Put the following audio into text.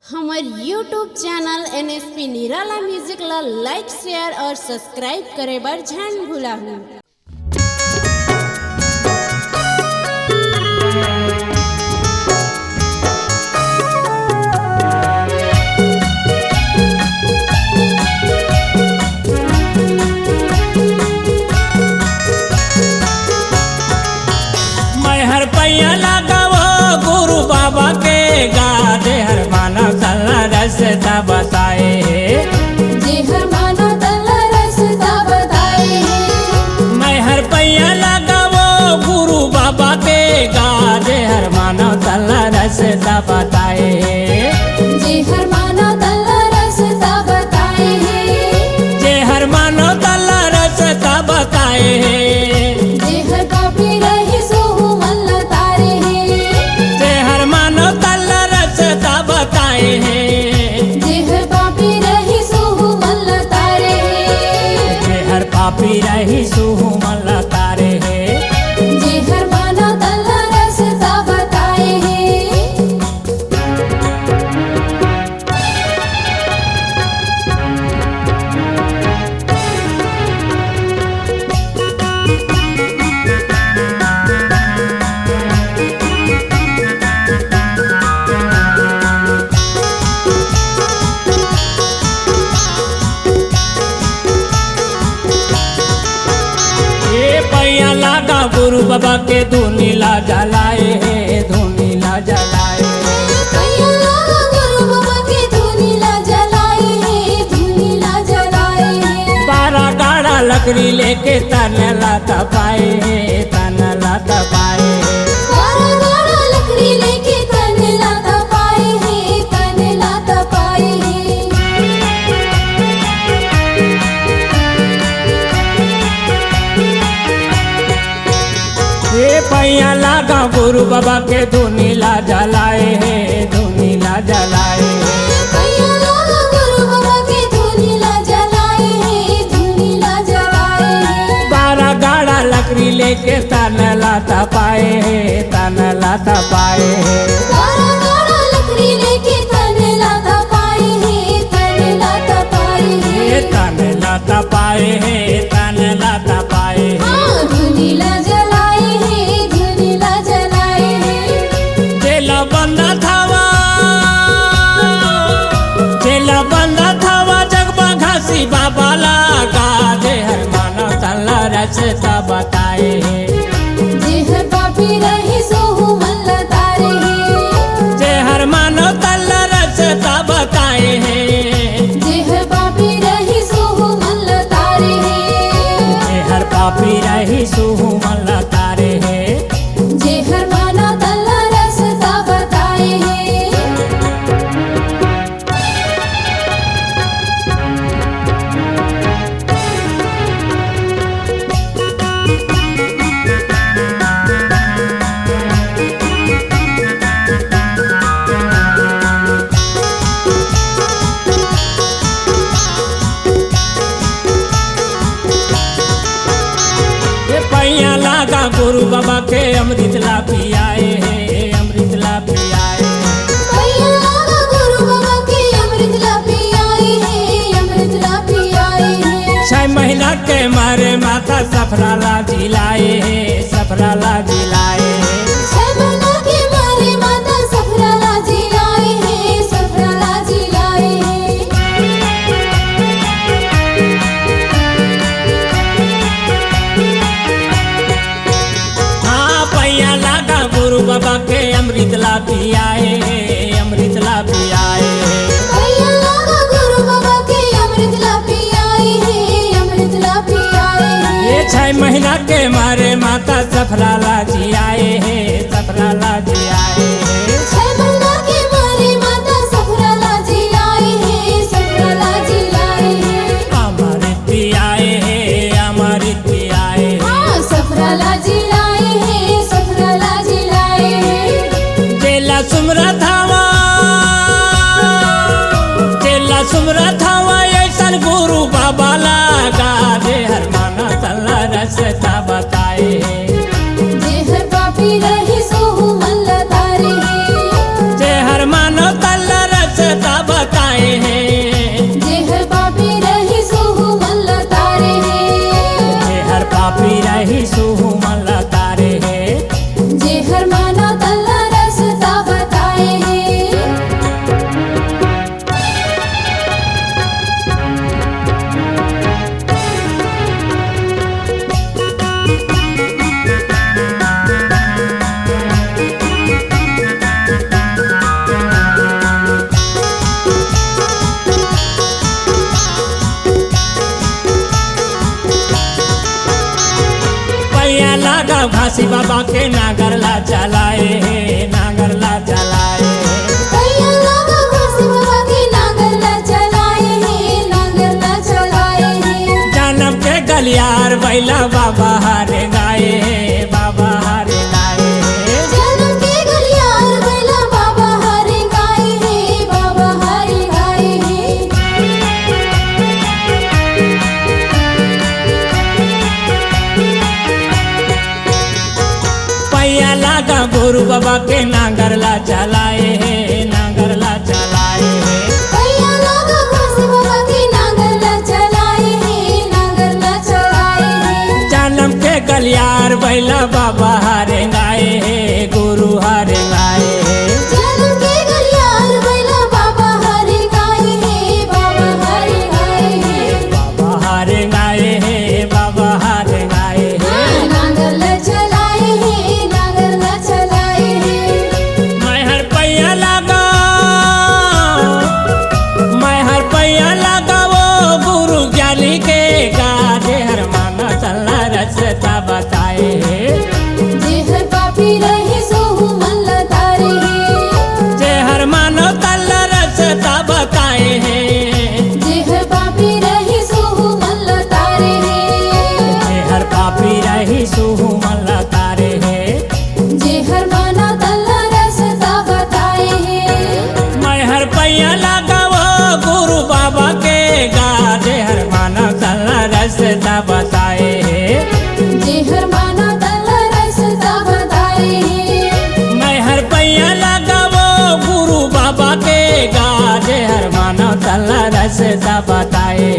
हमार YouTube channel NSP निराला music ला like share और subscribe करे बर झन भुलाहू। मैं हर पैया लगावो गुरु बाबा के गाजे हर मानव सल्ला रास्ता बताए जे हर मानव सल्ला रास्ता बताए। मैं हर पैया लगावो गुरु बाबा के गाजे हर मानव सल्ला रास्ता बताए जे हर मानव सल्ला रास्ता बताए। जे हर मानव सल्ला रास्ता बताए पापी रही सुहु मल्ला तारे है जे हर मानव सल्ला रास्ता बताए है। पैया लागा गुरु बाबा के धुनीला जलाए है धुनीला जलाए। पैया लागा गुरु बाबा के धुनीला जलाए है धुनीला जलाए। 12 गाड़ा लकड़ी लेके तनला तपाए है तनला तपाए। 12 गाड़ा लकड़ी लेके तनला तपाए है तनला तपाए। ये पैया लागा गुरु बाबा के धुनीला जलाए है धुनीला जलाए। पैया लागा गुरु बाबा के धुनीला जलाए है धुनीला जलाए। 12 गाड़ा लकड़ी लेके तनला तपाए है तनला तपाए। 12 गाड़ा लकड़ी लेके तनला तपाए है तनला तपाए। तनला तपाए है तनला तपाए। धुनीला जलाए है धुनीला जलाए। जेला बंदा थावा जेला बंदा थावा जगबा घासी बाबा लागा जे हर मानव सल्ला रास्ता बताए जे हर पापी रही सोहु मल्ला तारे है। जे हर मानव सल्ला रास्ता बताए जे हर पापी रही सोहु मल्ला तारे है। जे हर पापी रही सुहु मल्ला तारे है। जे हर मानव सल्ला रास्ता बताए है। पैया लागा गुरु बाबा के अमृत ला पियाए है अमृत ला पियाए। पैया लागा गुरु बाबा के अमृत ला पियाए है अमृत ला पियाए है। 6 महीना के मारे माथा सफराला जिलाए है सफराला जिलाए। 6 महीना के मारे माता सफराला जिलाए है सफराला जिलाए है। हाँ पैया लागा गुरु बाबा के अमृत ला पियाए अमृत ला पियाए। पैया लागा गुरु बाबा के अमृत ला पियाए है अमृत ला पियाए है। ये 6 महीना के मारे माता सफराला जियाए है सफराला जियाए। 6 महीना के मारे माता सफराला जिलाए है सफराला जिलाए है। अमृत पियाए है अमृत पियाए। सफराला जिलाए है सफराला जिलाए है। जेला सुमरा थावा जेला सुमरा थावा ऐसन गुरु बाबा लागा जे हर मानव सल्ला रास्ता बताए जे हर पापी रही सोहु मल्ला तारे है। जे हर मानव सल्ला रास्ता काशी बाबा के नागरला चलाए नागरला चलाए। भैया लागा काशी बाबा के नागरला चलाए हैं नागरला चलाए हैं। जन्म के गलियार बैला बाबा हारे गाए बाबा हारे गाए। जन्म के गलियार बैला बाबा हारे गाए हैं बाबा हारे गाए हैं। पैया लागा गुरु बाबा के नागरला चलाए नागरला चलाए। भैया लागा काशी बाबा के नागरला चलाए हैं नागरला चलाए हैं। जन्म के गलियार बैला बाबा हारे गाए गुरु हारे गाए। जन्म के गलियार बैला बाबा हारे गाए हैं बाबा हारे गाए हैं। बाबा हारे गाए बाबा हारे गाए। नागरला चलाए हैं नागरला चलाए हैं। मैं हर पैया लगा मैं हर पैया लगा वो गुरु ज्ञानी के गाजे हर माना चलना रस्ता बताए। जे हर पापी रहे सोहु मन लतारे हैं। जे हर मानो तल्ला रस्ता बताए जे हर पापी रहे सोहु मन लतारे हैं। जे हर पापी रही सुहु मल्ला तारे है। जे हर माना तल्ला रास्ता बताए हैं। मैं हर पैया लगा वो गुरु बाबा के गाजे हर मानो तल्ला रस्ता बताए। जे हर माना तल्ला रास्ता बताए हैं। मैं हर पैया लगा वो गुरु बाबा के गाजे हर मानो तल्ला रस्ता बताए।